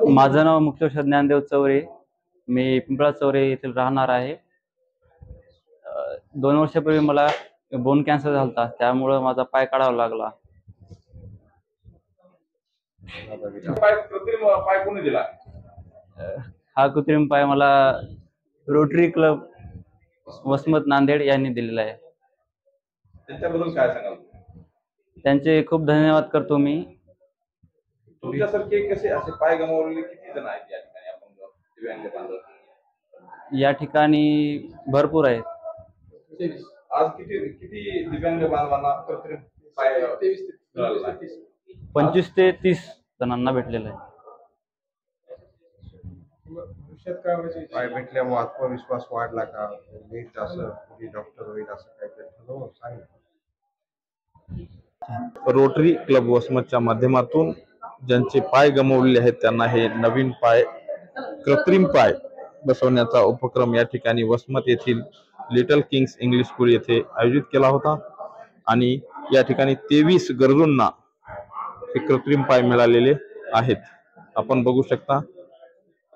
माझं नाव मुक्तेश्वर ज्ञानदेव चौरे. मी पिंपळा चौरे येथील राहणार आहे. 2 वर्षापूर्वी मला बोन कॅन्सर झाला होता, त्यामुळे माझा पाय काढावा लागला. पाय कोणी दिला? हा कृत्रिम पाय मला रोटरी क्लब वसमत नांदेड यांनी दिलेला आहे. त्यांच्याबद्दल काय सांगाल? त्यांचे खूप धन्यवाद करतो मी. तुमच्यासारखे कसे असे पाय गमावलेले किती जण आहेत या ठिकाणी? आपण दिव्यांग बांधव या ठिकाणी भरपूर आहेत. आज किती दिव्यांग बांधवांना कृत्रिम पाय 25 ते 30 जणांना भेटलेलं आहे. पाय भेटल्यामुळे आत्मविश्वास वाढला का? नीट असं डॉक्टर होईल असं काहीतरी सांग. रोटरी क्लब वसमतच्या माध्यमातून ज्यांचे पाय गमावलेले आहेत त्यांना हे नवीन पाय, कृत्रिम पाय बसवण्याचा उपक्रम या ठिकाणी वसमत येथील लिटल किंग्स इंग्लिश स्कूल येथे आयोजित केला होता. आणि या ठिकाणी 23 गरजूंना हे कृत्रिम पाय मिळालेले आहेत. आपण बघू शकता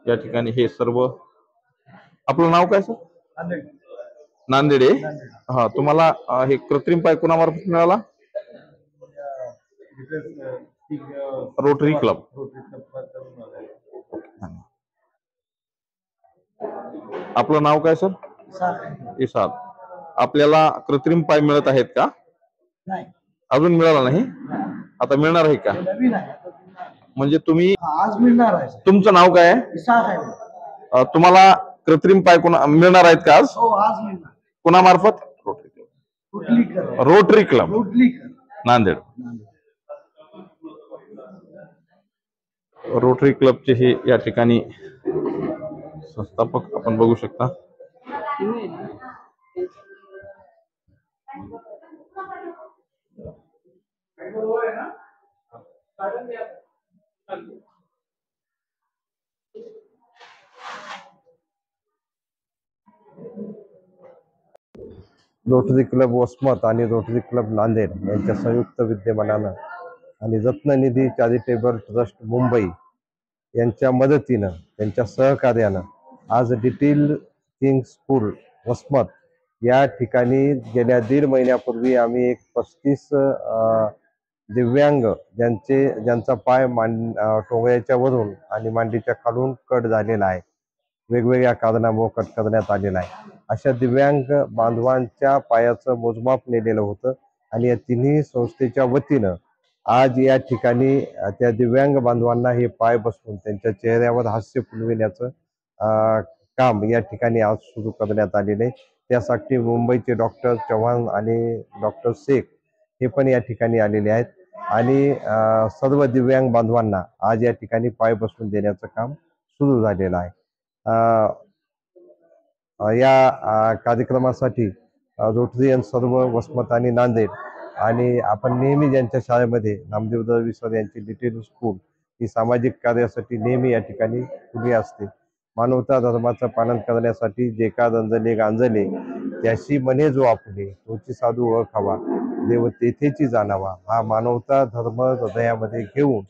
या ठिकाणी हे सर्व. आपलं नाव काय सर? नांदेडे. हा, तुम्हाला हे कृत्रिम पाय कोणामार्फत मिळाला? Rotary club. आपलं नाव काय सर? इसाद. आपल्याला कृत्रिम पाय मिळत आहेत का? अजून मिळाला नाही. आता मिळणार आहे का? म्हणजे तुम्ही आज मिळणार आहे. तुमचं नाव काय आहे? तुम्हाला कृत्रिम पाय मिळणार आहेत का आज? हो, आज मिळणार. कोणामार्फत? Rotary club Nanded. रोटरी क्लबचे हे या ठिकाणी संस्थापक आपण बघू शकता. रोटरी क्लब वसमत आणि रोटरी क्लब नांदेड यांच्या संयुक्त विद्यमानानं आणि रत्ननिधी चॅरिटेबल ट्रस्ट मुंबई यांच्या मदतीनं, त्यांच्या सहकार्यानं आज लिटिल किंग्स स्कूल वसमत या ठिकाणी गेल्या 1.5 महिन्यापूर्वी आम्ही एक 35 दिव्यांग ज्यांचा पाय टोंगळ्याच्या वरून आणि मांडीच्या खालून कट झालेला आहे, वेगवेगळ्या कारणामुळे कट करण्यात आलेला आहे, अशा दिव्यांग बांधवांच्या पायाचं मोजमाप नेलेलं होतं. आणि या तिन्ही संस्थेच्या वतीनं आज या ठिकाणी त्या दिव्यांग बांधवांना हे पाय बसवून त्यांच्या चेहऱ्यावर हास्य फुलविण्याचं काम या ठिकाणी आज सुरू करण्यात आलेले. त्यासाठी मुंबईचे डॉक्टर चव्हाण आणि डॉक्टर शेख हे पण या ठिकाणी आलेले आहेत. आणि सर्व दिव्यांग बांधवांना आज या ठिकाणी पाय बसवून देण्याचं काम सुरू झालेलं आहे. या कार्यक्रमासाठी रोटरीयन सर्व वसमत आणि नांदेड आणि आपण नेहमी ज्यांच्या शाळेमध्ये नामदेव दळवी सर यांची लिटिल स्कूल ही सामाजिक कार्यासाठी नेहमी या ठिकाणी खुली असते. मानवता धर्माचं पालन करण्यासाठी जे का रंजले गांजले त्याशी मने जो आपुले, तोची साधू ओळखावा, देव तेथेची जाणावा, हा मानवता धर्म हृदयामध्ये घेऊन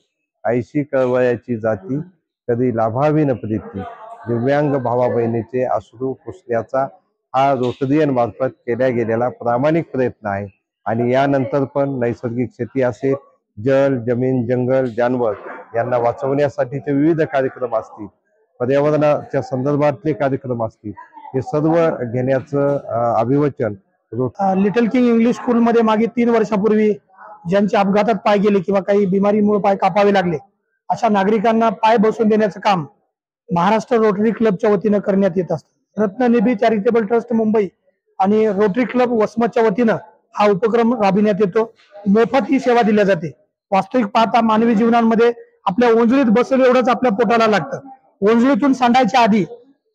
आईशी कळवयाची जाती, कधी लाभावी न प्रीती, दिव्यांग भावा बहिणीचे अश्रू पुसण्याचा हा रोटरियन मार्फत केल्या गेलेला प्रामाणिक प्रयत्न आहे. आणि यानंतर पण नैसर्गिक शेती असेल, जल, जमीन, जंगल, जानवर यांना वाचवण्यासाठीचे विविध कार्यक्रम असतील, पर्यावरणाच्या संदर्भातले कार्यक्रम असतील, हे सर्व घेण्याचं अभिवचन लिटल किंग इंग्लिश स्कूल मध्ये मागे 3 वर्षापूर्वी ज्यांच्या अपघातात पाय गेले किंवा काही बिमारीमुळे पाय कापावे लागले अशा नागरिकांना पाय बसवून देण्याचं काम महाराष्ट्र रोटरी क्लबच्या वतीनं करण्यात येत असतं. रत्ननिधी चॅरिटेबल ट्रस्ट मुंबई आणि रोटरी क्लब वसमतच्या वतीनं हा उपक्रम राबविण्यात येतो. मोफत ही सेवा दिल्या जाते. वास्तविक पाहता मानवी जीवनामध्ये आपल्या ओंजळीत बसलं एवढंच आपल्या पोटाला लागतं. ओंजळीतून सांडायच्या आधी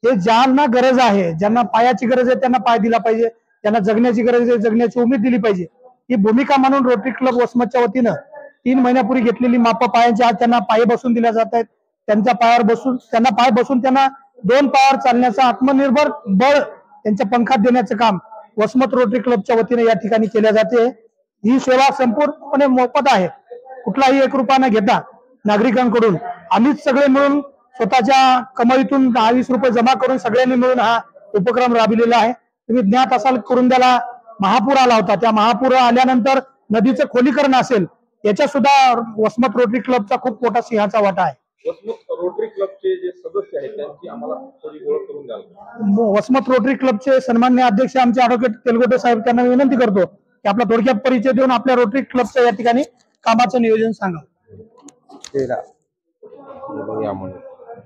हे ज्यांना गरज आहे, ज्यांना पायाची गरज आहे त्यांना पाय दिला पाहिजे, त्यांना जगण्याची गरज आहे जगण्याची उमेद दिली पाहिजे. ही भूमिका म्हणून रोटरी क्लब वसमतच्या वतीनं 3 महिन्यापूर्वी घेतलेली माप पायांची आज त्यांना पाय बसून दिल्या जात आहेत. त्यांच्या पायावर बसून त्यांना पाय बसून त्यांना 2 पायावर चालण्याचं आत्मनिर्भर बळ त्यांच्या पंखात देण्याचं काम वसमत रोटरी क्लबच्या वतीने या ठिकाणी केल्या जाते. ही सेवा संपूर्णपणे मोफत आहे. कुठलाही 1 रुपया न घेता नागरिकांकडून आम्हीच सगळे मिळून स्वतःच्या कमाईतून 10-20 रुपये जमा करून सगळ्यांनी मिळून हा उपक्रम राबविलेला आहे. तुम्ही ज्ञात असाल, कुरुंद्याला महापूर आला होता. त्या महापूर आल्यानंतर नदीचं खोलीकरण असेल, याच्या सुद्धा वसमत रोटरी क्लबचा खूप मोठा सिंहाचा वाटा आहे. वसमत रोटरी क्लबचे जे सदस्य आहेत त्यांची आम्हाला थोडी ओळख करून द्याल? वसमत रोटरी क्लबचे सन्माननीय अध्यक्ष आमचे ॲडव्होकेट तेलगोटे साहेब, त्यांना विनंती करतो की आपला थोडक्यात परिचय देऊन आपल्या रोटरी क्लबच्या या ठिकाणी कामाचं नियोजन सांगा.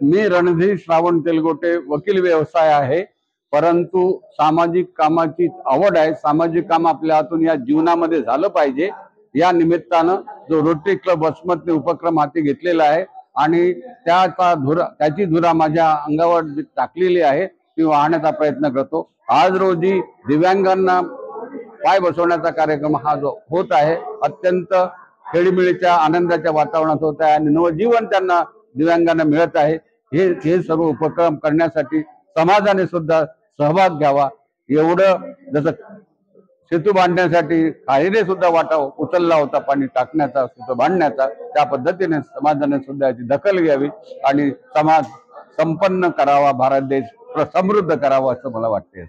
मी रणधीर श्रावण तेलगोटे, वकील व्यवसाय आहे, परंतु सामाजिक कामाची आवड आहे. सामाजिक काम आपल्या हातून या जीवनामध्ये झालं पाहिजे, या निमित्तानं जो रोटरी क्लब वसमतने उपक्रम हाती घेतलेला आहे आणि त्याची धुरा माझ्या अंगावर टाकलेली आहे ती वाहण्याचा प्रयत्न करतो. आज रोजी दिव्यांगांना पाय बसवण्याचा कार्यक्रम हा जो होत आहे, अत्यंत खेळीमेळीच्या आनंदाच्या वातावरणात होत आहे आणि नवजीवन त्यांना दिव्यांगांना मिळत आहे. हे सर्व उपक्रम करण्यासाठी समाजाने सुद्धा सहभाग घ्यावा. एवढं जसं सेतू बांधण्यासाठी काहीने सुद्धा वाटा उचलला होता पाणी टाकण्याचा, सेतू बांधण्याचा, त्या पद्धतीने समाजाने सुद्धा याची दखल घ्यावी आणि समाज संपन्न करावा, भारत देश समृद्ध करावा असं मला वाटते.